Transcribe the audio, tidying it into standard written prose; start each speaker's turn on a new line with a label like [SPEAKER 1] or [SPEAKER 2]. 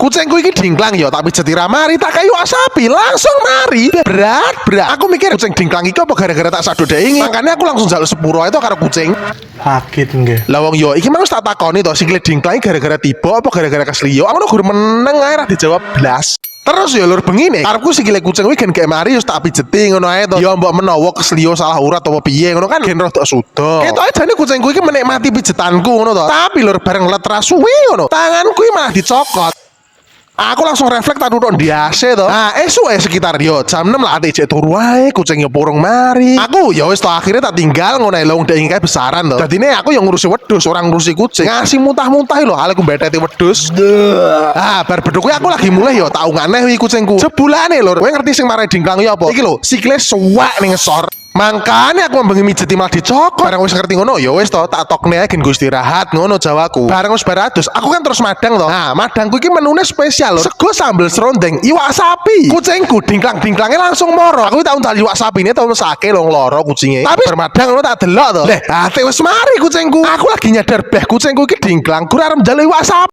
[SPEAKER 1] kucingku iki dingklang ya, tak pijeti ra mari, tak kayu sapi langsung mari. Berat. Aku mikir kucing dingklang iki apa gara-gara tak sadok deingi. Makanya aku langsung njaluk sepuro itu karo kucing.
[SPEAKER 2] Sakit nggih.
[SPEAKER 1] Lah wong yo iki mang tak takoni to sikile dingklang gara-gara tiba apa gara-gara keslio. Aku gur meneng ae ra dijawab blas. Terus ya lur bengine karepku sikile kucing kuwi gen gek mari wis tak pijeti ngono ae to. Ya mbok menawa keslio salah urat apa piye ngono kan gen rada suda. Ketoke jane kucingku iki menikmati pijetanku ngono to. Tapi lur bareng let ra suwi ngono. Tanganku iki malah dicokot. Aku langsung refleks tak duduk di AC to. Nah, esuke sekitar yo jam 6 lah ate cek turu wae kucingnya purung mari. Aku ya wis to akhirnya tak tinggal ngono ae lho ndek kae besaran to. Dadine aku yang ngurusi wedhus, orang ngurusi kucing. Ngasih muntah-muntah lho, hal aku mbeteti wedhus. Ah, bar beduk kuwi aku lagi mulai yo tak aneh wi kucingku. Sebulane lho, kowe ngerti sing marai dingklang yo apa? Iki lho, sikile suwak ning ngesor. Mangkane aku membengi mijeti malah dicokot. Bareng wis ngerti ngono, ya wis to, tak tokne ae gen go istirahat ngono jawaku. Bareng wis baratus, aku kan terus madang to. Nah, madangku iki menune spesial lho. Sego sambel serondeng, iwak sapi. Kucingku dingklang-dingklange langsung moro. Aku tau ntal iwak sapine tau mesake lho loro kucinge. Tapi bermadang ngono tak delok to. Leh, ate wis mari kucingku. Aku lagi nyadar beh kucingku iki dingklang, gur arep njaluk iwak sapi.